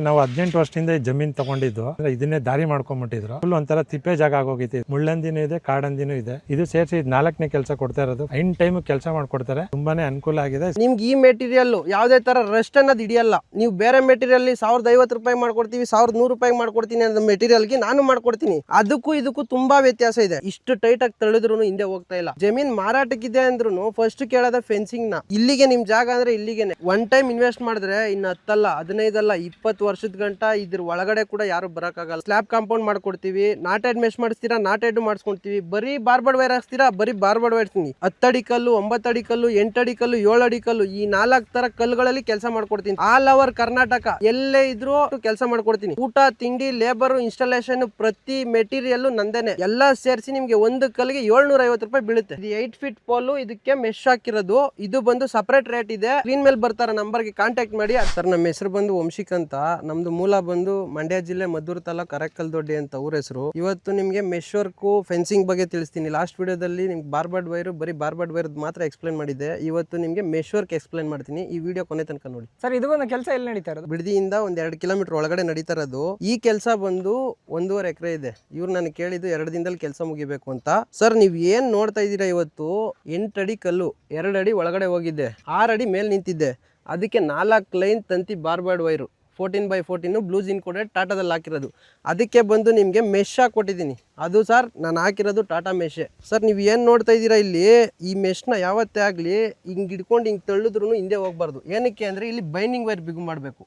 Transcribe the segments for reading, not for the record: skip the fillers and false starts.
ನಾವು 18 ವರ್ಷದಿಂದ ಜಮೀನ್ ತಗೊಂಡಿದ್ದು ಇದನ್ನೇ ದಾರಿ ಮಾಡ್ಕೊಂಡ್ಬಿಟ್ಟಿದ್ರು. ಫುಲ್ ಒಂಥರ ತಿಪ್ಪೆ ಜಾಗ ಆಗೋಗೈತಿ. ಮುಳ್ಳಂದಿನೂ ಇದೆ, ಕಾಡಂದಿನೂ ಇದೆ. ಇದು ಸೇರಿಸಿ 4ನೇ ಕೆಲಸ ಕೊಡ್ತಾ ಇರೋದು. ಐನ್ ಟೈಮ್ ಕೆಲಸ ಮಾಡ್ಕೊಡ್ತಾರೆ. ತುಂಬಾನೇ ಅನುಕೂಲ ಆಗಿದೆ. ನಿಮ್ಗೆ ಈ ಮೆಟೀರಿಯಲ್ ಯಾವುದೇ ತರ ರೆಸ್ಟ್ ಅನ್ನೋದು ಹಿಡಿಯಲ್ಲ. ನೀವು ಬೇರೆ ಮೆಟೀರಿಯಲ್ 1050 ರೂಪಾಯಿ ಮಾಡ್ಕೊಡ್ತೀವಿ, 1100 ರೂಪಾಯಿ ಮಾಡ್ಕೊಡ್ತೀನಿ ಅನ್ನೋ ಮೆಟೀರಿಯಲ್ಗೆ ನಾನು ಮಾಡ್ಕೊಡ್ತೀನಿ. ಅದಕ್ಕೂ ಇದಕ್ಕೂ ತುಂಬಾ ವ್ಯತ್ಯಾಸ ಇದೆ. ಇಷ್ಟು ಟೈಟ್ ಆಗಿ ತಳ್ಳಿದ್ರು ಹಿಂದೆ ಹೋಗ್ತಾ ಇಲ್ಲ. ಜಮೀನ್ ಮಾರಾಟಕ್ಕಿದೆ ಅಂದ್ರೂ ಫಸ್ಟ್ ಕೇಳೋದ ಫೆನ್ಸಿಂಗ್ ನ. ಇಲ್ಲಿಗೆ ನಿಮ್ ಜಾಗ ಅಂದ್ರೆ ಇಲ್ಲಿಗೆನೆ. ಒನ್ ಟೈಮ್ ಇನ್ವೆಸ್ಟ್ ಮಾಡಿದ್ರೆ ಇನ್ನು 10 ಅಲ್ಲ 15 ಅಲ್ಲ 20 ವರ್ಷದ ಗಂಟ ಇದ್ರ ಒಳಗಡೆ ಕೂಡ ಯಾರು ಬರಕ್ಕಾಗಲ್ಲ. ಸ್ಲ್ಯಾಬ್ ಕಾಂಪೌಂಡ್ ಮಾಡ್ಕೊಡ್ತೀವಿ, ನಾಟೆಡ್ ಮೆಶ್ ಮಾಡಿಸ್ತೀರಾ ನಾಟೆಡ್ ಮಾಡಿಸ್ಕೊಡ್ತೀವಿ, ಬರೀ ಬಾರ್ಬರ್ಡ್ ವೈರ್ ಹಾಕ್ಸ್ತೀರಾ ಬರೀ ಬಾರ್ಬರ್ಡ್ ವೈರ್. 10 ಅಡಿ ಕಲ್ಲು, 9 ಅಡಿ ಕಲ್ಲು, 8 ಅಡಿ ಕಲ್ಲು, 7 ಅಡಿ ಕಲ್ಲು, ಈ 4 ತರ ಕಲ್ಲುಗಳಲ್ಲಿ ಕೆಲಸ ಮಾಡ್ಕೊಡ್ತೀನಿ. ಆಲ್ ಓವರ್ ಕರ್ನಾಟಕ ಎಲ್ಲೇ ಇದ್ರು ಕೆಲಸ ಮಾಡ್ಕೊಡ್ತೀನಿ. ಊಟ ತಿಂಡಿ ಲೇಬರ್ ಇನ್ಸ್ಟಾಲೇಷನ್ ಪ್ರತಿ ಮೆಟೀರಿಯಲ್ ನಂದೇನೆ. ಎಲ್ಲ ಸೇರಿಸಿ ನಿಮ್ಗೆ ಒಂದು ಕಲ್ಲಿಗೆ 750 ರೂಪಾಯಿ ಬೀಳುತ್ತೆ. ಇದು 8 ಫೀಟ್ ಪೋಲು, ಇದಕ್ಕೆ ಮೆಶ್ ಹಾಕಿರೋದು. ಇದು ಬಂದು ಸಪರೇಟ್ ರೇಟ್ ಇದೆ. ಸ್ಕ್ರೀನ್ ಮೇಲೆ ಬರ್ತಾರ ನಂಬರ್ಗೆ ಕಾಂಟ್ಯಾಕ್ಟ್ ಮಾಡಿ. ಸರ್ ನಮ್ಮ ಹೆಸರು ಬಂದು ವಂಶಿಕ್ ಅಂತ. ನಮ್ದು ಮೂಲ ಬಂದು ಮಂಡ್ಯ ಜಿಲ್ಲೆ ಮದ್ದೂರು ತಾಲೂಕು ಅರೆಕಲ್ದೊಡ್ಡಿ ಅಂತ ಊರ ಹೆಸರು. ಇವತ್ತು ನಿಮ್ಗೆ ಮೆಶ್ ವರ್ಕ್ ಫೆನ್ಸಿಂಗ್ ಬಗ್ಗೆ ತಿಳಿಸ್ತೀನಿ. ಲಾಸ್ಟ್ ವಿಡಿಯೋದಲ್ಲಿ ನಿಮ್ಗೆ ಬಾರ್ಬರ್ಡ್ ವೈರ್ ಬರೀ ಬಾರ್ಬರ್ಡ್ ವೈರ್ ಮಾತ್ರ ಎಕ್ಸ್ಪ್ಲೈನ್ ಮಾಡಿದೆ. ಇವತ್ತು ನಿಮ್ಗೆ ಮೆಶ್ ವರ್ಕ್ ಎಕ್ಸ್ಪ್ಲೈನ್ ಮಾಡ್ತೀನಿ. ಈ ವಿಡಿಯೋ ಕೊನೆ ತನಕ ನೋಡಿ. ಸರ್ ಇದು ಒಂದು ಕೆಲಸ ಎಲ್ಲಿ ನಡೀತಾ ಇರೋದು? ಬಿಡದಿಯಿಂದ ಒಂದ್ 2 ಕಿಲೋಮೀಟರ್ ಒಳಗಡೆ ನಡೀತಾ ಇರೋದು. ಈ ಕೆಲಸ ಬಂದು 1.5 ಎಕರೆ ಇದೆ. ಇವ್ರು ನನಗೆ ಕೇಳಿದ್ದು 2 ದಿನದಲ್ಲಿ ಕೆಲಸ ಮುಗಿಬೇಕು ಅಂತ. ಸರ್ ನೀವ್ ಏನ್ ನೋಡ್ತಾ ಇದ್ದೀರಾ, ಇವತ್ತು 8 ಅಡಿ ಕಲ್ಲು, 2 ಅಡಿ ಒಳಗಡೆ ಹೋಗಿದ್ದೆ, 6 ಅಡಿ ಮೇಲೆ ನಿಂತಿದ್ದೆ. ಅದಕ್ಕೆ 4 ಲೈನ್ ತಂತಿ ಬಾರ್ಬರ್ಡ್ ವೈರು 14x14 ಬ್ಲೂ ಜಿನ್ ಕೋಟೆಡ್ ಟಾಟಾದಲ್ಲಿ ಹಾಕಿರೋದು. ಅದಕ್ಕೆ ಬಂದು ನಿಮಗೆ ಮೆಶ್ ಕೊಟ್ಟಿದ್ದೀನಿ. ಅದು ಸರ್ ನಾನು ಹಾಕಿರೋದು ಟಾಟಾ ಮೆಶೆ. ಸರ್ ನೀವು ಏನು ನೋಡ್ತಾ ಇದ್ದೀರಾ ಇಲ್ಲಿ, ಈ ಮೆಶ್ನ ಯಾವತ್ತೇ ಆಗಲಿ ಹಿಂಗೆ ಹಿಡ್ಕೊಂಡು ಹಿಂಗೆ ತಳ್ಳಿದ್ರು ಹಿಂದೆ ಹೋಗ್ಬಾರ್ದು. ಏನಕ್ಕೆ ಅಂದರೆ ಇಲ್ಲಿ ಬೈಂಡಿಂಗ್ ವೈರ್ ಬಿಗು ಮಾಡಬೇಕು.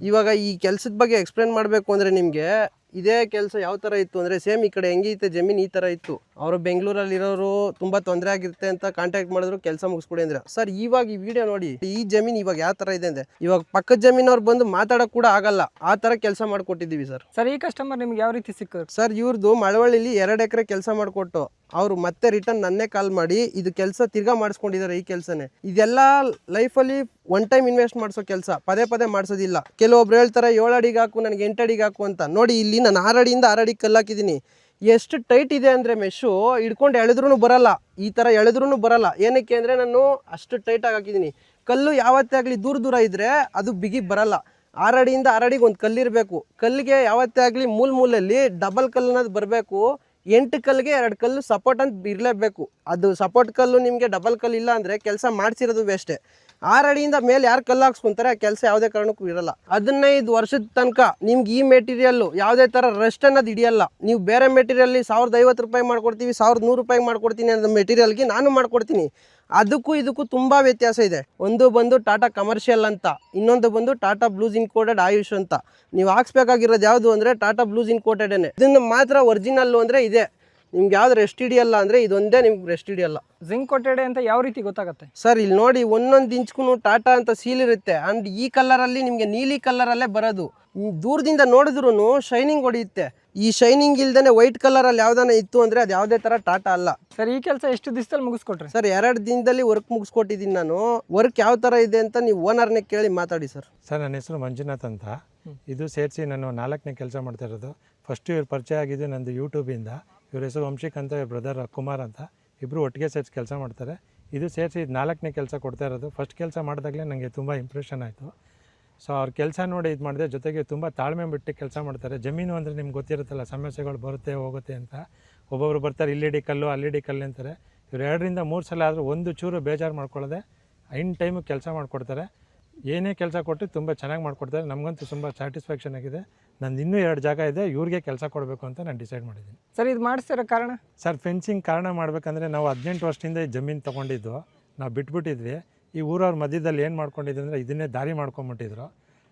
ಇವಾಗ ಈ ಕೆಲಸದ ಬಗ್ಗೆ ಎಕ್ಸ್ಪ್ಲೇನ್ ಮಾಡಬೇಕು ಅಂದರೆ ನಿಮಗೆ ಇದೇ ಕೆಲಸ ಯಾವ ಥರ ಇತ್ತು ಅಂದರೆ ಸೇಮ್ ಈ ಕಡೆ ಹೆಂಗಿತ್ತೆ ಜಮೀನು ಈ ಥರ ಇತ್ತು. ಅವರು ಬೆಂಗಳೂರಲ್ಲಿ ಇರೋರು ತುಂಬ ತೊಂದರೆ ಆಗಿರುತ್ತೆ ಅಂತ ಕಾಂಟ್ಯಾಕ್ಟ್ ಮಾಡಿದ್ರು, ಕೆಲಸ ಮುಗಿಸ್ಕೊಡಿ ಅಂದ್ರೆ. ಸರ್ ಇವಾಗ ಈ ವಿಡಿಯೋ ನೋಡಿ, ಈ ಜಮೀನು ಇವಾಗ ಯಾವ ಥರ ಇದೆ ಅಂದರೆ ಇವಾಗ ಪಕ್ಕದ ಜಮೀನವ್ರು ಬಂದು ಮಾತಾಡೋಕೆ ಕೂಡ ಆಗಲ್ಲ, ಆ ಥರ ಕೆಲಸ ಮಾಡಿಕೊಟ್ಟಿದ್ದೀವಿ ಸರ್. ಸರ್ ಈ ಕಸ್ಟಮರ್ ನಿಮ್ಗೆ ಯಾವ ರೀತಿ ಸಿಕ್ಕಿದ್ರು? ಸರ್ ಇವ್ರದ್ದು ಮಳವಳ್ಳಿಲಿ 2 ಎಕರೆ ಕೆಲಸ ಮಾಡಿಕೊಟ್ಟು ಅವರು ಮತ್ತೆ ರಿಟರ್ನ್ ನನ್ನೇ ಕಾಲ್ ಮಾಡಿ ಇದು ಕೆಲಸ ತಿರ್ಗಾ ಮಾಡಿಸ್ಕೊಂಡಿದ್ದಾರೆ. ಈ ಕೆಲಸನೇ ಇದೆಲ್ಲ ಲೈಫಲ್ಲಿ ಒನ್ ಟೈಮ್ ಇನ್ವೆಸ್ಟ್ ಮಾಡಿಸೋ ಕೆಲಸ, ಪದೇ ಪದೇ ಮಾಡಿಸೋದಿಲ್ಲ. ಕೆಲವೊಬ್ರು ಹೇಳ್ತಾರೆ 7 ಅಡಿಗೆ ಹಾಕು, ನನಗೆ 8 ಅಡಿಗೆ ಹಾಕು ಅಂತ. ನೋಡಿ ಇಲ್ಲಿ ನಾನು 6 ಅಡಿಯಿಂದ 6 ಅಡಿಗೆ ಕಲ್ಲು ಹಾಕಿದ್ದೀನಿ. ಎಷ್ಟು ಟೈಟ್ ಇದೆ ಅಂದರೆ ಮೆಶು ಹಿಡ್ಕೊಂಡು ಎಳೆದ್ರೂ ಬರಲ್ಲ, ಈ ಥರ ಎಳೆದ್ರೂ ಬರಲ್ಲ. ಏನಕ್ಕೆ ಅಂದರೆ ನಾನು ಅಷ್ಟು ಟೈಟಾಗಿ ಹಾಕಿದ್ದೀನಿ. ಕಲ್ಲು ಯಾವತ್ತೇ ಆಗಲಿ ದೂರ ಇದ್ದರೆ ಅದು ಬಿಗಿ ಬರಲ್ಲ. 6 ಅಡಿಯಿಂದ 6 ಅಡಿಗೆ ಒಂದು ಕಲ್ಲಿರಬೇಕು. ಕಲ್ಲಿಗೆ ಯಾವತ್ತೇ ಆಗಲಿ ಮೂಲಲ್ಲಿ ಡಬಲ್ ಕಲ್ಲು ಅನ್ನೋದು ಬರಬೇಕು. 8 ಕಲ್ಲಿಗೆ 2 ಕಲ್ಲು ಸಪೋರ್ಟ್ ಅಂತ ಇರಲೇಬೇಕು. ಅದು ಸಪೋರ್ಟ್ ಕಲ್ಲು ನಿಮಗೆ ಡಬಲ್ ಕಲ್ಲು ಇಲ್ಲ ಅಂದರೆ ಕೆಲಸ ಮಾಡಿಸಿರೋದು ವೇಸ್ಟೇ. 6 ಅಡಿಯಿಂದ ಮೇಲೆ ಯಾರು ಕಲ್ಲು ಹಾಕ್ಸ್ಕೊಂತಾರೆ ಆ ಕೆಲಸ ಯಾವುದೇ ಕಾರಣಕ್ಕೂ ಇರಲ್ಲ. 15 ವರ್ಷದ ತನಕ ನಿಮ್ಗೆ ಈ ಮೆಟೀರಿಯಲ್ಲು ಯಾವುದೇ ಥರ ರೆಸ್ಟ್ ಅನ್ನೋದು ಹಿಡಿಯಲ್ಲ. ನೀವು ಬೇರೆ ಮೆಟೀರಿಯಲ್ 1050 ರೂಪಾಯಿ ಮಾಡ್ಕೊಡ್ತೀವಿ, 1100 ರೂಪಾಯಿ ಮಾಡ್ಕೊಡ್ತೀನಿ ಅನ್ನೋ ಮೆಟೀರಿಯಲ್ಗೆ ನಾನು ಮಾಡ್ಕೊಡ್ತೀನಿ. ಅದಕ್ಕೂ ಇದಕ್ಕೂ ತುಂಬ ವ್ಯತ್ಯಾಸ ಇದೆ. ಒಂದು ಬಂದು ಟಾಟಾ ಕಮರ್ಷಿಯಲ್ ಅಂತ, ಇನ್ನೊಂದು ಬಂದು ಟಾಟಾ ಬ್ಲೂ ಜಿನ್ ಕೋಟೆಡ್ ಆಯುಷ್ ಅಂತ. ನೀವು ಹಾಕ್ಸ್ಬೇಕಾಗಿರೋದು ಯಾವುದು ಅಂದರೆ ಟಾಟಾ ಬ್ಲೂ ಜಿನ್ ಕೋಟೆಡೇನೆ. ಇದನ್ನು ಮಾತ್ರ ಒರಿಜಿನಲ್ಲು ಅಂದರೆ ಇದೆ. ನಿಮ್ಗೆ ಯಾವ್ದು ರೆಸ್ಟ್ ಹಿಡಿಯಲ್ಲ ಅಂದರೆ ಇದೊಂದೇ ನಿಮ್ಗೆ ರೆಸ್ಟ್ ಹಿಡಿಯಲ್ಲ. ಜಿಂಕ್ ಕೋಟೆಡ್ ಅಂತ ಯಾವ ರೀತಿ ಗೊತ್ತಾಗುತ್ತೆ? ಸರ್ ಇಲ್ಲಿ ನೋಡಿ, ಒಂದೊಂದು ಇಂಚ್ಗೂ ಟಾಟಾ ಅಂತ ಸೀಲ್ ಇರುತ್ತೆ. ಆ್ಯಂಡ್ ಈ ಕಲರಲ್ಲಿ ನಿಮಗೆ ನೀಲಿ ಕಲರಲ್ಲೇ ಬರೋದು. ದೂರದಿಂದ ನೋಡಿದ್ರು ಶೈನಿಂಗ್ ಹೊಡೆಯುತ್ತೆ. ಈ ಶೈನಿಂಗ್ ಇಲ್ದೇ ವೈಟ್ ಕಲರಲ್ಲಿ ಯಾವ್ದಾನ ಇತ್ತು ಅಂದರೆ ಅದು ಯಾವುದೇ ಥರ ಟಾಟಾ ಅಲ್ಲ. ಸರ್ ಈ ಕೆಲಸ ಎಷ್ಟು ದಿವಸದಲ್ಲಿ ಮುಗಿಸ್ಕೊಟ್ರಿ? ಸರ್ 2 ದಿನದಲ್ಲಿ ವರ್ಕ್ ಮುಗಿಸ್ಕೊಟ್ಟಿದ್ದೀನಿ ನಾನು. ವರ್ಕ್ ಯಾವ ಥರ ಇದೆ ಅಂತ ನೀವು ಓನರ್ನೇ ಕೇಳಿ ಮಾತಾಡಿ ಸರ್. ಸರ್ ನನ್ನ ಹೆಸರು ಮಂಜುನಾಥ್ ಅಂತ. ಇದು ಸೇರಿಸಿ ನಾನು 4ನೇ ಕೆಲಸ ಮಾಡ್ತಾ ಇರೋದು. ಫಸ್ಟ್ ಇವ್ರು ಪರಿಚಯ ಆಗಿದ್ದು ನಂದು ಯೂಟ್ಯೂಬಿಂದ. ಇವ್ರ ಹೆಸರು ವಂಶಿಕ್ ಅಂತ, ಇವ್ರ ಬ್ರದರ್ ಕುಮಾರ್ ಅಂತ. ಇಬ್ಬರು ಒಟ್ಟಿಗೆ ಸೇರಿಸಿ ಕೆಲಸ ಮಾಡ್ತಾರೆ. ಇದು ಸೇರಿಸಿ 4ನೇ ಕೆಲಸ ಕೊಡ್ತಾ ಇರೋದು. ಫಸ್ಟ್ ಕೆಲಸ ಮಾಡಿದಾಗಲೇ ನನಗೆ ತುಂಬ ಇಂಪ್ರೆಷನ್ ಆಯಿತು. ಸೊ ಅವ್ರ ಕೆಲಸ ನೋಡಿ ಇದು ಮಾಡಿದೆ. ಜೊತೆಗೆ ತುಂಬ ತಾಳ್ಮೆ ಬಿಟ್ಟು ಕೆಲಸ ಮಾಡ್ತಾರೆ. ಜಮೀನು ಅಂದರೆ ನಿಮ್ಗೆ ಗೊತ್ತಿರುತ್ತಲ್ಲ, ಸಮಸ್ಯೆಗಳು ಬರುತ್ತೆ ಹೋಗುತ್ತೆ ಅಂತ. ಒಬ್ಬೊಬ್ರು ಬರ್ತಾರೆ ಇಲ್ಲಿಡಿ ಕಲ್ಲು ಅಲ್ಲಿಡಿ ಕಲ್ಲು ಅಂತಾರೆ. ಇವ್ರು 2 ರಿಂದ 3 ಸಲ ಆದರೂ ಒಂದು ಚೂರು ಬೇಜಾರು ಮಾಡ್ಕೊಳ್ಳೋದೆ ಐನ್ ಟೈಮು ಕೆಲಸ ಮಾಡಿಕೊಡ್ತಾರೆ. ಏನೇ ಕೆಲಸ ಕೊಟ್ಟು ತುಂಬ ಚೆನ್ನಾಗಿ ಮಾಡಿಕೊಡ್ತಾರೆ. ನಮಗಂತೂ ತುಂಬ ಸ್ಯಾಟಿಸ್ಫ್ಯಾಕ್ಷನ್ ಆಗಿದೆ. ನಂದು ಇನ್ನೂ 2 ಜಾಗ ಇದೆ, ಇವ್ರಿಗೆ ಕೆಲಸ ಕೊಡಬೇಕು ಅಂತ ನಾನು ಡಿಸೈಡ್ ಮಾಡಿದ್ದೀನಿ. ಸರ್ ಇದು ಮಾಡಿಸ್ತಿರೋ ಕಾರಣ? ಸರ್ ಫೆನ್ಸಿಂಗ್ ಕಾರಣ ಮಾಡಬೇಕಂದ್ರೆ ನಾವು 18 ವರ್ಷದಿಂದ ಈ ಜಮೀನು ತೊಗೊಂಡಿದ್ದು. ನಾವು ಬಿಟ್ಬಿಟ್ಟಿದ್ವಿ. ಈ ಊರವ್ರ ಮಧ್ಯದಲ್ಲಿ ಏನು ಮಾಡ್ಕೊಂಡಿದ್ದು ಅಂದರೆ ಇದನ್ನೇ ದಾರಿ ಮಾಡ್ಕೊಂಬಿಟ್ಟಿದ್ರು.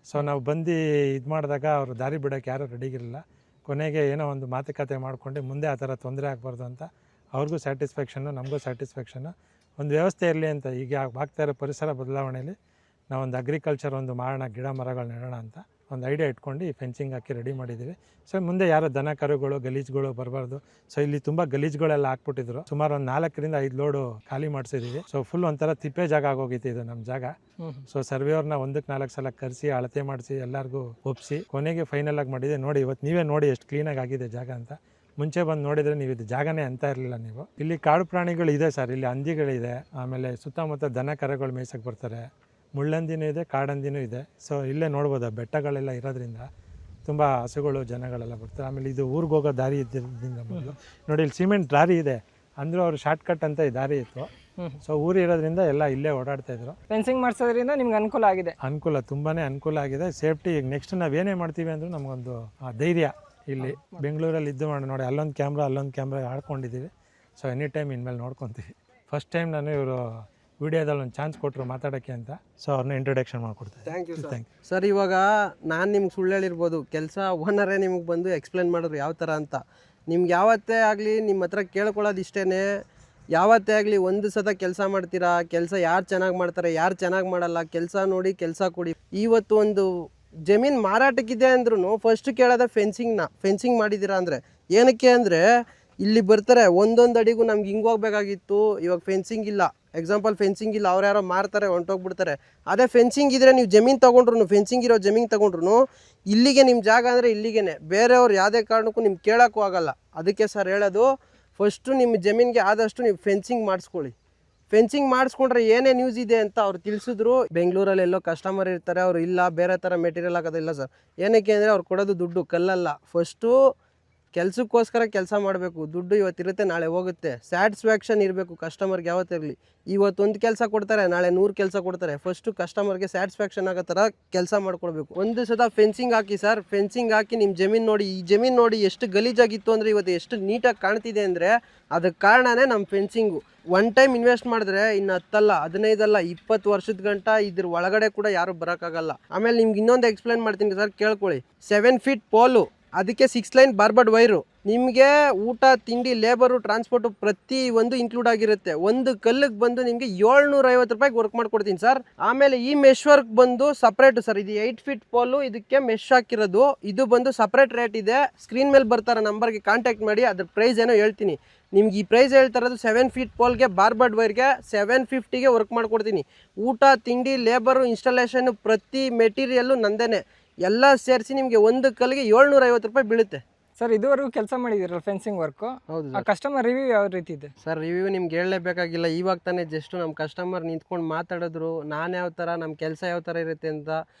ಸೊ ನಾವು ಬಂದು ಇದು ಮಾಡಿದಾಗ ಅವರು ದಾರಿ ಬಿಡೋಕ್ಕೆ ಯಾರೂ ರೆಡಿಗಿರಲಿಲ್ಲ. ಕೊನೆಗೆ ಏನೋ ಒಂದು ಮಾತುಕತೆ ಮಾಡ್ಕೊಂಡು ಮುಂದೆ ಆ ಥರ ತೊಂದರೆ ಆಗಬಾರ್ದು ಅಂತ ಅವ್ರಿಗೂ ಸ್ಯಾಟಿಸ್ಫ್ಯಾಕ್ಷನ್ನು ನಮಗೂ ಸ್ಯಾಟಿಸ್ಫ್ಯಾಕ್ಷನ್ನು. ಒಂದು ವ್ಯವಸ್ಥೆ ಇರಲಿ ಅಂತ. ಈಗ ಆಗ್ತಾ ಇರೋ ಪರಿಸರ ಬದಲಾವಣೆಯಲ್ಲಿ ನಾವೊಂದು ಅಗ್ರಿಕಲ್ಚರ್ ಒಂದು ಮಾಡೋಣ, ಗಿಡ ಮರಗಳು ನೆಡೋಣ ಅಂತ ಒಂದು ಐಡಿಯಾ ಇಟ್ಕೊಂಡು ಈ ಫೆನ್ಸಿಂಗ್ ಹಾಕಿ ರೆಡಿ ಮಾಡಿದ್ದೀವಿ. ಸೊ ಮುಂದೆ ಯಾರೋ ದನ ಕರುಗಳು ಗಲೀಜುಗಳು ಬರಬಾರ್ದು. ಸೊ ಇಲ್ಲಿ ತುಂಬ ಗಲೀಜುಗಳೆಲ್ಲ ಹಾಕ್ಬಿಟ್ಟಿದ್ರು. ಸುಮಾರು ಒಂದು 4 ರಿಂದ 5 ಲೋಡು ಖಾಲಿ ಮಾಡಿಸಿದ್ದೀವಿ. ಸೊ ಫುಲ್ ಒಂಥರ ತಿಪ್ಪೆ ಜಾಗ ಆಗೋಗಿತ್ತು ಇದು ನಮ್ಮ ಜಾಗ. ಸೊ ಸರ್ವೇಯವ್ರನ್ನ 1-4 ಸಲ ಕರೆಸಿ ಅಳತೆ ಮಾಡಿಸಿ ಎಲ್ಲರಿಗೂ ಒಪ್ಪಿಸಿ ಕೊನೆಗೆ ಫೈನಲ್ ಆಗಿ ಮಾಡಿದೆ. ನೋಡಿ ಇವತ್ತು ನೀವೇ ನೋಡಿ ಎಷ್ಟು ಕ್ಲೀನಾಗಿ ಆಗಿದೆ ಜಾಗ ಅಂತ. ಮುಂಚೆ ಬಂದು ನೋಡಿದರೆ ನೀವು ಇದು ಜಾಗನೇ ಅಂತ ಇರಲಿಲ್ಲ ನೀವು. ಇಲ್ಲಿ ಕಾಡು ಪ್ರಾಣಿಗಳು ಇದೆ ಸರ್. ಇಲ್ಲಿ ಹಂದಿಗಳಿದೆ, ಆಮೇಲೆ ಸುತ್ತಮುತ್ತ ದನ ಕರುಗಳು ಮೇಯ್ಸಕ್ಕೆ ಬರ್ತಾರೆ. ಮುಳ್ಳಂದಿನೂ ಇದೆ, ಕಾಡಂದಿನೂ ಇದೆ. ಸೊ ಇಲ್ಲೇ ನೋಡ್ಬೋದು ಬೆಟ್ಟಗಳೆಲ್ಲ ಇರೋದ್ರಿಂದ ತುಂಬ ಹಸುಗಳು ಜನಗಳೆಲ್ಲ ಬರ್ತಾರೆ. ಆಮೇಲೆ ಇದು ಊರಿಗೆ ಹೋಗೋ ದಾರಿ ಇದ್ದಿದ್ದರಿಂದ ಮೊದಲು ನೋಡಿ ಇಲ್ಲಿ ಸಿಮೆಂಟ್ ದಾರಿ ಇದೆ, ಅಂದರೂ ಅವ್ರು ಶಾರ್ಟ್ ಕಟ್ ಅಂತ ಈ ದಾರಿ ಇತ್ತು. ಸೊ ಊರು ಇರೋದ್ರಿಂದ ಎಲ್ಲ ಇಲ್ಲೇ ಓಡಾಡ್ತಾಯಿದ್ರು. ಫೆನ್ಸಿಂಗ್ ಮಾಡಿಸೋದ್ರಿಂದ ನಿಮ್ಗೆ ಅನುಕೂಲ ಆಗಿದೆ. ಅನುಕೂಲ, ತುಂಬಾ ಅನುಕೂಲ ಆಗಿದೆ. ಸೇಫ್ಟಿ. ಈಗ ನೆಕ್ಸ್ಟ್ ನಾವೇನೇ ಮಾಡ್ತೀವಿ ಅಂದರೂ ನಮಗೊಂದು ಧೈರ್ಯ. ಇಲ್ಲಿ ಬೆಂಗಳೂರಲ್ಲಿ ಇದ್ದು ಮಾಡಿ ನೋಡಿ, ಅಲ್ಲೊಂದು ಕ್ಯಾಮ್ರಾ ಆಡ್ಕೊಂಡಿದ್ದೀವಿ. ಸೊ ಎನಿ ಟೈಮ್ ಇನ್ಮೇಲೆ ನೋಡ್ಕೊತೀವಿ. ಫಸ್ಟ್ ಟೈಮ್ ನಾನು ಇವರು ವಿಡಿಯೋದಲ್ಲಿ ಒಂದು ಚಾನ್ಸ್ ಕೊಟ್ಟರು ಮಾತಾಡೋಕ್ಕೆ ಅಂತ. ಸೊ ಅವ್ರನ್ನ ಇಂಟ್ರೊಡಕ್ಷನ್ ಮಾಡ್ಕೊಡ್ತೀನಿ. Thank you sir. ಇವಾಗ ನಾನು ನಿಮ್ಗೆ ಸುಳ್ಳು ಹೇಳಿರ್ಬೋದು, ಕೆಲಸ ಓನರೇ ನಿಮ್ಗೆ ಬಂದು ಎಕ್ಸ್ಪ್ಲೇನ್ ಮಾಡಿದ್ರು ಯಾವ ಥರ ಅಂತ. ನಿಮ್ಗೆ ಯಾವತ್ತೇ ಆಗಲಿ ನಿಮ್ಮ ಹತ್ರ ಕೇಳ್ಕೊಳ್ಳೋದು ಇಷ್ಟೇ, ಯಾವತ್ತೇ ಆಗಲಿ ಒಂದು ಸತ ಕೆಲಸ ಮಾಡ್ತೀರಾ, ಕೆಲಸ ಯಾರು ಚೆನ್ನಾಗಿ ಮಾಡ್ತಾರೆ ಯಾರು ಚೆನ್ನಾಗಿ ಮಾಡಲ್ಲ, ಕೆಲಸ ನೋಡಿ ಕೆಲಸ ಕೊಡಿ. ಇವತ್ತು ಒಂದು ಜಮೀನು ಮಾರಾಟಕ್ಕಿದೆ ಅಂದ್ರೂ ಫಸ್ಟ್ ಕೇಳೋದೇ ಫೆನ್ಸಿಂಗ್ ಮಾಡಿದ್ದೀರಾ ಅಂದರೆ. ಏನಕ್ಕೆ ಅಂದರೆ ಇಲ್ಲಿ ಬರ್ತಾರೆ ಒಂದೊಂದು ಅಡಿಗೂ ನಮ್ಗೆ ಹಿಂಗೆ ಹೋಗ್ಬೇಕಾಗಿತ್ತು, ಇವಾಗ ಫೆನ್ಸಿಂಗ್ ಇಲ್ಲ, ಎಕ್ಸಾಂಪಲ್ ಫೆನ್ಸಿಂಗ್ ಇಲ್ಲ, ಅವ್ರು ಯಾರೋ ಮಾರ್ತಾರೆ ಹೊಂಟೋಗ್ಬಿಡ್ತಾರೆ. ಅದೇ ಫೆನ್ಸಿಂಗ್ ಇದ್ದರೆ ನೀವು ಜಮೀನು ತೊಗೊಂಡ್ರು, ಫೆನ್ಸಿಂಗ್ ಇರೋ ಜಮೀನು ತೊಗೊಂಡ್ರು ಇಲ್ಲಿಗೆ ನಿಮ್ಮ ಜಾಗ ಅಂದರೆ ಇಲ್ಲಿಗೆ, ಬೇರೆಯವ್ರು ಯಾವುದೇ ಕಾರಣಕ್ಕೂ ನಿಮ್ಗೆ ಕೇಳೋಕ್ಕೂ ಆಗಲ್ಲ. ಅದಕ್ಕೆ ಸರ್ ಹೇಳೋದು, ಫಸ್ಟು ನಿಮ್ಮ ಜಮೀನಿಗೆ ಆದಷ್ಟು ನೀವು ಫೆನ್ಸಿಂಗ್ ಮಾಡಿಸ್ಕೊಳ್ಳಿ. ಫೆನ್ಸಿಂಗ್ ಮಾಡಿಸ್ಕೊಂಡ್ರೆ ಏನೇ ನ್ಯೂಸ್ ಇದೆ ಅಂತ ಅವ್ರು ತಿಳಿಸಿದ್ರು. ಬೆಂಗಳೂರಲ್ಲಿ ಎಲ್ಲೋ ಕಸ್ಟಮರ್ ಇರ್ತಾರೆ, ಅವರು ಇಲ್ಲ ಬೇರೆ ಥರ ಮೆಟೀರಿಯಲ್ ಹಾಕೋದಿಲ್ಲ ಸರ್. ಏನಕ್ಕೆ ಅಂದರೆ ಅವ್ರು ಕೊಡೋದು ದುಡ್ಡು ಕಲ್ಲಲ್ಲ. ಫಸ್ಟು ಕೆಲಸಕ್ಕೋಸ್ಕರ ಕೆಲಸ ಮಾಡಬೇಕು. ದುಡ್ಡು ಇವತ್ತಿರುತ್ತೆ ನಾಳೆ ಹೋಗುತ್ತೆ. ಸ್ಯಾಟಿಸ್ಫ್ಯಾಕ್ಷನ್ ಇರಬೇಕು ಕಸ್ಟಮರ್ಗೆ ಯಾವತ್ತಿರಲಿ. ಇವತ್ತೊಂದು ಕೆಲಸ ಕೊಡ್ತಾರೆ, ನಾಳೆ 100 ಕೆಲಸ ಕೊಡ್ತಾರೆ. ಫಸ್ಟು ಕಸ್ಟಮರ್ಗೆ ಸ್ಯಾಟಿಸ್ಫ್ಯಾಕ್ಷನ್ ಆಗೋ ಥರ ಕೆಲಸ ಮಾಡ್ಕೊಡ್ಬೇಕು. ಒಂದು ಸತ ಫೆನ್ಸಿಂಗ್ ಹಾಕಿ ಸರ್, ಫೆನ್ಸಿಂಗ್ ಹಾಕಿ ನಿಮ್ಮ ಜಮೀನು ನೋಡಿ. ಈ ಜಮೀನು ನೋಡಿ ಎಷ್ಟು ಗಲೀಜಾಗಿತ್ತು ಅಂದರೆ ಇವತ್ತು ಎಷ್ಟು ನೀಟಾಗಿ ಕಾಣ್ತಿದೆ ಅಂದರೆ ಅದಕ್ಕೆ ಕಾರಣನೇ ನಮ್ಮ ಫೆನ್ಸಿಂಗು. ಒನ್ ಟೈಮ್ ಇನ್ವೆಸ್ಟ್ ಮಾಡಿದ್ರೆ ಇನ್ನು 10 ಅಲ್ಲ 15 ಅಲ್ಲ 20 ವರ್ಷದ ಗಂಟ ಇದ್ರ ಒಳಗಡೆ ಕೂಡ ಯಾರು ಬರೋಕ್ಕಾಗಲ್ಲ. ಆಮೇಲೆ ನಿಮ್ಗೆ ಇನ್ನೊಂದು ಎಕ್ಸ್ಪ್ಲೇನ್ ಮಾಡ್ತೀನಿ ಸರ್, ಕೇಳ್ಕೊಳ್ಳಿ. 7 ಫೀಟ್ ಪೋಲು, ಅದಕ್ಕೆ 6 ಲೈನ್ ಬಾರ್ಬರ್ಡ್ ವೈರು, ನಿಮಗೆ ಊಟ ತಿಂಡಿ ಲೇಬರು ಟ್ರಾನ್ಸ್ಪೋರ್ಟು ಪ್ರತಿ ಒಂದು ಇನ್ಕ್ಲೂಡ್ ಆಗಿರುತ್ತೆ. ಒಂದು ಕಲ್ಲಿಗೆ ಬಂದು ನಿಮಗೆ 750 ರೂಪಾಯಿಗೆ ವರ್ಕ್ ಮಾಡ್ಕೊಡ್ತೀನಿ ಸರ್. ಆಮೇಲೆ ಈ ಮೆಶ್ ವರ್ಕ್ ಬಂದು ಸಪ್ರೇಟ್ ಸರ್. ಇದು 8 ಫೀಟ್ ಪೋಲು, ಇದಕ್ಕೆ ಮೆಶ್ ಹಾಕಿರೋದು. ಇದು ಬಂದು ಸಪ್ರೇಟ್ ರೇಟ್ ಇದೆ. ಸ್ಕ್ರೀನ್ ಮೇಲೆ ಬರ್ತಾರೆ ನಂಬರ್ಗೆ ಕಾಂಟ್ಯಾಕ್ಟ್ ಮಾಡಿ, ಅದ್ರ ಪ್ರೈಸ್ ಏನೋ ಹೇಳ್ತೀನಿ ನಿಮ್ಗೆ. ಈ ಪ್ರೈಸ್ ಹೇಳ್ತಾ ಇರೋದು 7 ಫೀಟ್ ಪೋಲ್ಗೆ ಬಾರ್ಬರ್ಡ್ ವೈರ್ಗೆ 750ಗೆ ವರ್ಕ್ ಮಾಡ್ಕೊಡ್ತೀನಿ. ಊಟ ತಿಂಡಿ ಲೇಬರು ಇನ್ಸ್ಟಾಲೇಷನ್ ಪ್ರತಿ ಮೆಟೀರಿಯಲ್ಲು ನಂದೇನೆ. ಎಲ್ಲ ಸೇರಿಸಿ ನಿಮಗೆ ಒಂದು ಕಲ್ಲಿಗೆ 750 ರೂಪಾಯಿ ಬೀಳುತ್ತೆ ಸರ್. ಇದುವರೆಗೂ ಕೆಲಸ ಮಾಡಿದಿರಲ್ಲ ಫೆನ್ಸಿಂಗ್ ವರ್ಕು. ಹೌದು ಆ ಕಸ್ಟಮರ್ ರಿವ್ಯೂ ಯಾವ ರೀತಿ ಇದೆ ಸರ್? ರಿವ್ಯೂ ನಿಮ್ಗೆ ಹೇಳಲೇಬೇಕಾಗಿಲ್ಲ. ಇವಾಗ ತಾನೇ ಜಸ್ಟ್ ನಮ್ಮ ಕಸ್ಟಮರ್ ನಿಂತ್ಕೊಂಡು ಮಾತಾಡಿದ್ರು, ನಾನು ಯಾವ ಥರ ನಮ್ಮ ಕೆಲಸ ಯಾವ ಥರ ಇರುತ್ತೆ ಅಂತ.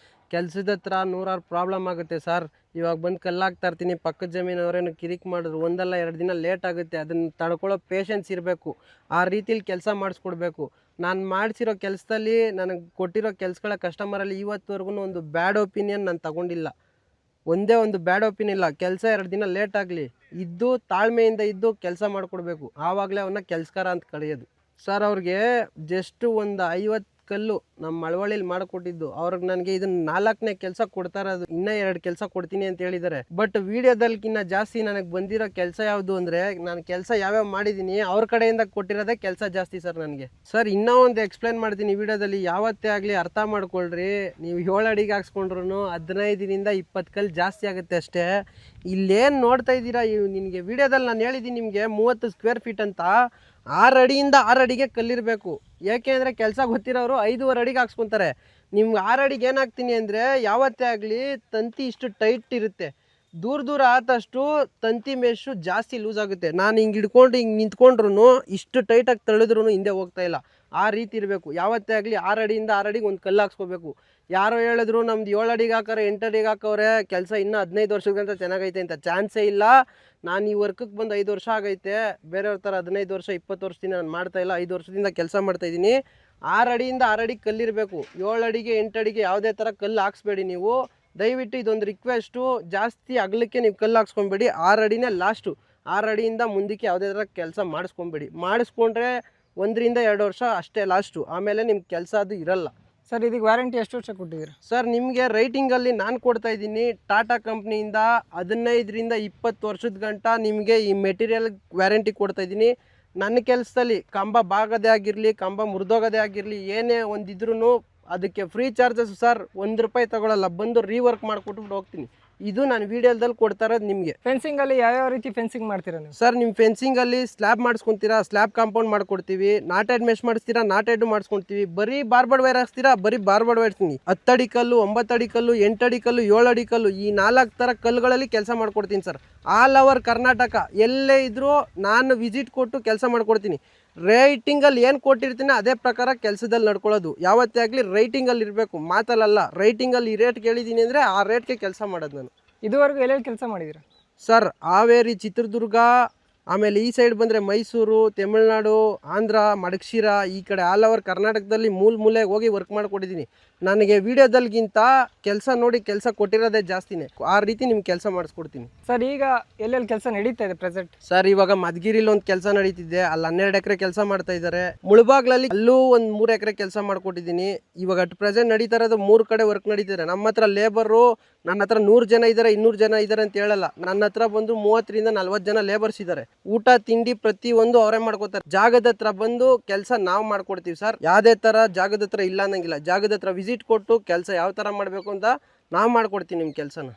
ಕೆಲಸದ ಹತ್ರ 100 ಪ್ರಾಬ್ಲಮ್ ಆಗುತ್ತೆ ಸರ್. ಇವಾಗ ಬಂದು ಕಲ್ಲಾಗ್ತಾ ಇರ್ತೀನಿ, ಪಕ್ಕದ ಜಮೀನವರೇನು ಕಿರಿಕ್ ಮಾಡಿದ್ರು, 1 ಅಲ್ಲ 2 ದಿನ ಲೇಟ್ ಆಗುತ್ತೆ. ಅದನ್ನು ತಡ್ಕೊಳ್ಳೋ ಪೇಷನ್ಸ್ ಇರಬೇಕು. ಆ ರೀತಿಲಿ ಕೆಲಸ ಮಾಡಿಸ್ಕೊಡ್ಬೇಕು. ನಾನು ಮಾಡಿಸಿರೋ ಕೆಲಸದಲ್ಲಿ ನನಗೆ ಕೊಟ್ಟಿರೋ ಕೆಲಸಗಳ ಕಸ್ಟಮರಲ್ಲಿ ಇವತ್ತುವರೆಗೂ ಒಂದು ಬ್ಯಾಡ್ ಒಪಿನಿಯನ್ ನಾನು ತಗೊಂಡಿಲ್ಲ. ಒಂದೇ ಒಂದು ಬ್ಯಾಡ್ ಒಪಿನಿಯನ್ ಇಲ್ಲ. ಕೆಲಸ 2 ದಿನ ಲೇಟ್ ಆಗಲಿ ಇದ್ದು ತಾಳ್ಮೆಯಿಂದ ಇದ್ದು ಕೆಲಸ ಮಾಡಿಕೊಡ್ಬೇಕು. ಆವಾಗಲೇ ಅವನ್ನ ಕೆಲಸಕಾರ ಅಂತ ಕರೆಯೋದು ಸರ್. ಅವ್ರಿಗೆ ಜಸ್ಟ್ ಒಂದು 50 ಕಲ್ಲು ನಮ್ಮ ಮಳವಳ್ಳಿಲಿ ಮಾಡಿಕೊಟ್ಟಿದ್ದು, ಅವ್ರಿಗೆ ನನಗೆ ಇದನ್ನ 4ನೇ ಕೆಲಸ ಕೊಡ್ತಾ ಇರೋದು. ಇನ್ನೂ 2 ಕೆಲಸ ಕೊಡ್ತೀನಿ ಅಂತ ಹೇಳಿದ್ದಾರೆ. ಬಟ್ ವಿಡಿಯೋದಲ್ಕಿನ್ನ ಜಾಸ್ತಿ ನನಗೆ ಬಂದಿರೋ ಕೆಲಸ ಯಾವುದು ಅಂದರೆ, ನಾನು ಕೆಲಸ ಯಾವ್ಯಾವ ಮಾಡಿದ್ದೀನಿ ಅವ್ರ ಕಡೆಯಿಂದ ಕೊಟ್ಟಿರೋದೇ ಕೆಲಸ ಜಾಸ್ತಿ ಸರ್ ನನಗೆ. ಸರ್ ಇನ್ನೂ ಒಂದು ಎಕ್ಸ್ಪ್ಲೇನ್ ಮಾಡ್ತೀನಿ ವಿಡಿಯೋದಲ್ಲಿ, ಯಾವತ್ತೇ ಆಗಲಿ ಅರ್ಥ ಮಾಡ್ಕೊಳ್ರಿ. ನೀವು 7 ಅಡಿಗೆ ಹಾಕ್ಸ್ಕೊಂಡ್ರು 15ರಿಂದ 20 ಕಲ್ಲು ಜಾಸ್ತಿ ಆಗುತ್ತೆ ಅಷ್ಟೇ. ಇಲ್ಲೇನು ನೋಡ್ತಾ ಇದ್ದೀರಾ, ನಿನಗೆ ವಿಡಿಯೋದಲ್ಲಿ ನಾನು ಹೇಳಿದ್ದೀನಿ ನಿಮಗೆ 30 ಸ್ಕ್ವೇರ್ ಫೀಟ್ ಅಂತ. 6 ಅಡಿಯಿಂದ 6 ಅಡಿಗೆ ಕಲ್ಲಿರಬೇಕು. ಏಕೆ ಅಂದರೆ ಕೆಲಸ ಗೊತ್ತಿರೋರು 5.5 ಅಡಿಗೆ ಹಾಕ್ಸ್ಕೊತಾರೆ. ನಿಮ್ಗೆ 6 ಅಡಿಗೆ ಏನಾಗ್ತೀನಿ ಅಂದರೆ, ಯಾವತ್ತೇ ಆಗಲಿ ತಂತಿ ಇಷ್ಟು ಟೈಟ್ ಇರುತ್ತೆ. ದೂರ ಆದಷ್ಟು ತಂತಿ ಮೆಶು ಜಾಸ್ತಿ ಲೂಸ್ ಆಗುತ್ತೆ. ನಾನು ಹಿಂಗೆ ಹಿಡ್ಕೊಂಡು ಹಿಂಗೆ ನಿಂತ್ಕೊಂಡ್ರು ಇಷ್ಟು ಟೈಟಾಗಿ ತಳೆದ್ರೂ ಹಿಂದೆ ಹೋಗ್ತಾ ಇಲ್ಲ. ಆ ರೀತಿ ಇರಬೇಕು. ಯಾವತ್ತೇ ಆಗಲಿ 6 ಅಡಿಯಿಂದ 6 ಅಡಿಗೆ ಒಂದು ಕಲ್ಲು ಹಾಕ್ಸ್ಕೋಬೇಕು. ಯಾರೋ ಹೇಳಿದ್ರು ನಮ್ದು 7 ಅಡಿಗೆ ಹಾಕೋರೆ 8 ಅಡಿಗೆ ಹಾಕೋರೆ ಕೆಲಸ ಇನ್ನೂ 15 ವರ್ಷಕ್ಕಂತ ಚೆನ್ನಾಗೈತೆ ಅಂತ. ಚಾನ್ಸೇ ಇಲ್ಲ. ನಾನು ಈ ವರ್ಕಕ್ಕೆ ಬಂದು 5 ವರ್ಷ ಆಗೈತೆ. ಬೇರೆಯವ್ರ ಥರ 15 ವರ್ಷ 20 ವರ್ಷದಿಂದ ನಾನು ಮಾಡ್ತಾಯಿಲ್ಲ. 5 ವರ್ಷದಿಂದ ಕೆಲಸ ಮಾಡ್ತಾಯಿದ್ದೀನಿ. 6 ಅಡಿಯಿಂದ 6 ಅಡಿಗೆ ಕಲ್ಲಿರಬೇಕು. 7 ಅಡಿಗೆ 8 ಅಡಿಗೆ ಯಾವುದೇ ಥರ ಕಲ್ಲು ಹಾಕ್ಸ್ಬೇಡಿ ನೀವು. ದಯವಿಟ್ಟು ಇದೊಂದು ರಿಕ್ವೆಸ್ಟು, ಜಾಸ್ತಿ ಅಗಲಕ್ಕೆ ನೀವು ಕಲ್ಲು ಹಾಕ್ಸ್ಕೊಬೇಡಿ. 6 ಅಡಿನೇ ಲಾಸ್ಟು. 6 ಅಡಿಯಿಂದ ಮುಂದಕ್ಕೆ ಯಾವುದೇ ಥರ ಕೆಲಸ ಮಾಡಿಸ್ಕೊಬೇಡಿ. ಮಾಡಿಸ್ಕೊಂಡ್ರೆ 1ರಿಂದ 2 ವರ್ಷ ಅಷ್ಟೇ ಲಾಸ್ಟು. ಆಮೇಲೆ ನಿಮ್ಮ ಕೆಲಸ ಅದು ಇರಲ್ಲ ಸರ್. ಇದಕ್ಕೆ ವ್ಯಾರಂಟಿ ಎಷ್ಟು ವರ್ಷ ಕೊಟ್ಟಿದ್ದೀರಾ ಸರ್? ನಿಮಗೆ ರೈಟಿಂಗಲ್ಲಿ ನಾನು ಕೊಡ್ತಾ ಇದ್ದೀನಿ ಟಾಟಾ ಕಂಪ್ನಿಯಿಂದ 15ರಿಂದ 20 ವರ್ಷದ ಗಂಟ ನಿಮಗೆ ಈ ಮೆಟೀರಿಯಲ್ ವ್ಯಾರಂಟಿ ಕೊಡ್ತಾ ಇದ್ದೀನಿ. ನನ್ನ ಕೆಲಸದಲ್ಲಿ ಕಂಬ ಬಾಗದೇ ಆಗಿರಲಿ, ಕಂಬ ಮುರಿದೋಗೋದೇ ಆಗಿರಲಿ, ಏನೇ ಒಂದಿದ್ರೂ ಅದಕ್ಕೆ ಫ್ರೀ ಚಾರ್ಜಸ್ ಸರ್. 1 ರೂಪಾಯಿ ತಗೊಳ್ಳಲ್ಲ. ಬಂದು ರೀವರ್ಕ್ ಮಾಡಿಕೊಟ್ಬಿಟ್ಟು ಹೋಗ್ತೀನಿ. ಇದು ನಾನು ವಿಡಿಯೋದಲ್ಲಿ ಕೊಡ್ತಾ ಇರೋದು ನಿಮಗೆ. ಫೆನ್ಸಿಂಗಲ್ಲಿ ಯಾವ್ಯಾವ ರೀತಿ ಫೆನ್ಸಿಂಗ್ ಮಾಡ್ತೀರಾ ನೀವು ಸರ್? ನಿಮ್ಮ ಫೆನ್ಸಿಂಗಲ್ಲಿ ಸ್ಲ್ಯಾಬ್ ಮಾಡಿಸ್ಕೊತೀರಾ, ಸ್ಲ್ಯಾಬ್ ಕಾಂಪೌಂಡ್ ಮಾಡ್ಕೊಡ್ತೀವಿ. ನಾಟೆಡ್ ಮೆಶ್ ಮಾಡಿಸ್ತೀರಾ, ನಾಟೆಡ್ ಮಾಡಿಸ್ಕೊಡ್ತೀವಿ. ಬರೀ ಬಾರ್ಬರ್ಡ್ ವೈರ್ ಹಾಕ್ತೀರಾ, ಬರೀ ಬಾರ್ಬರ್ಡ್ ವೈರ್ ಹಾಕ್ತೀನಿ. 10 ಅಡಿ ಕಲ್ಲು, 9 ಅಡಿ ಕಲ್ಲು, 8 ಅಡಿ ಕಲ್ಲು, 7 ಅಡಿ ಕಲ್ಲು, ಈ 4 ಥರ ಕಲ್ಲುಗಳಲ್ಲಿ ಕೆಲಸ ಮಾಡ್ಕೊಡ್ತೀನಿ ಸರ್. ಆಲ್ ಓವರ್ ಕರ್ನಾಟಕ ಎಲ್ಲೇ ಇದ್ದರೂ ನಾನು ವಿಸಿಟ್ ಕೊಟ್ಟು ಕೆಲಸ ಮಾಡ್ಕೊಡ್ತೀನಿ. ರೈಟಿಂಗಲ್ಲಿ ಏನು ಕೊಟ್ಟಿರ್ತೀನಿ ಅದೇ ಪ್ರಕಾರ ಕೆಲಸದಲ್ಲಿ ನಡ್ಕೊಳ್ಳೋದು. ಯಾವತ್ತೇ ಆಗಲಿ ರೈಟಿಂಗಲ್ಲಿ ಇರಬೇಕು, ಮಾತಲ್ಲ. ರೈಟಿಂಗಲ್ಲಿ ಈ ರೇಟ್ ಕೇಳಿದ್ದೀನಿ ಅಂದರೆ ಆ ರೇಟ್ಗೆ ಕೆಲಸ ಮಾಡೋದು ನಾನು. ಇದುವರೆಗೂ ಎಲ್ಲೆಲ್ಲಿ ಕೆಲಸ ಮಾಡಿದ್ದೀರಾ? ಸರ್ ಹಾವೇರಿ, ಚಿತ್ರದುರ್ಗ, ಆಮೇಲೆ ಈ ಸೈಡ್ ಬಂದರೆ ಮೈಸೂರು, ತಮಿಳ್ನಾಡು, ಆಂಧ್ರ, ಮಡಕ್ಶಿರ, ಈ ಕಡೆ ಆಲ್ ಓವರ್ ಕರ್ನಾಟಕದಲ್ಲಿ ಮೂಲೆಗೆ ಹೋಗಿ ವರ್ಕ್ ಮಾಡಿಕೊಟ್ಟಿದ್ದೀನಿ. ನನಗೆ ವಿಡಿಯೋದಲ್ಗಿಂತ ಕೆಲಸ ನೋಡಿ ಕೆಲಸ ಕೊಟ್ಟಿರೋದೇ ಜಾಸ್ತಿನೇ. ಆ ರೀತಿ ನಿಮ್ಗೆ ಕೆಲಸ ಮಾಡಿಸ್ಕೊಡ್ತೀನಿ ಸರ್. ಈಗ ಎಲ್ಲೆಲ್ಲಿ ಕೆಲಸ ನಡೀತಾ ಇದೆ ಪ್ರೆಸೆಂಟ್? ಸರ್ ಇವಾಗ ಮಧುಗಿರಿಲಿ ಒಂದು ಕೆಲಸ ನಡೀತಿದೆ, ಅಲ್ಲಿ 12 ಎಕರೆ ಕೆಲಸ ಮಾಡ್ತಾ ಇದ್ದಾರೆ. ಮುಳಬಾಗ್ಲಲ್ಲಿ ಅಲ್ಲೂ ಒಂದು 3 ಎಕರೆ ಕೆಲಸ ಮಾಡ್ಕೊಟ್ಟಿದ್ದೀನಿ. ಇವಾಗ ಅಟ್ ಪ್ರೆಸೆಂಟ್ ನಡೀತಾ ಇರೋದು 3 ಕಡೆ ವರ್ಕ್ ನಡೀತಿದ್ದಾರೆ. ನಮ್ಮ ಹತ್ರ ಲೇಬರು, ನನ್ನ ಹತ್ರ 100 ಜನ ಇದ್ದಾರೆ, 200 ಜನ ಇದ್ದಾರೆ ಅಂತ ಹೇಳಲ್ಲ. ನನ್ನ ಹತ್ರ ಬಂದು 30 ರಿಂದ 40 ಜನ ಲೇಬರ್ಸ್ ಇದ್ದಾರೆ. ಊಟ ತಿಂಡಿ ಪ್ರತಿಯೊಂದು ಅವರೇ ಮಾಡ್ಕೋತಾರೆ. ಜಾಗದ ಹತ್ರ ಬಂದು ಕೆಲಸ ನಾವು ಮಾಡ್ಕೊಡ್ತೀವಿ ಸರ್. ಯಾವುದೇ ಥರ ಜಾಗದ ಹತ್ರ ಇಲ್ಲ ಅನ್ನಂಗಿಲ್ಲ. ಜಾಗದ ಹತ್ರ ವಿಸಿಟ್ ಕೊಟ್ಟು ಕೆಲಸ ಯಾವ ಥರ ಮಾಡಬೇಕು ಅಂತ ನಾವು ಮಾಡ್ಕೊಡ್ತೀವಿ ನಿಮ್ಮ ಕೆಲಸನ.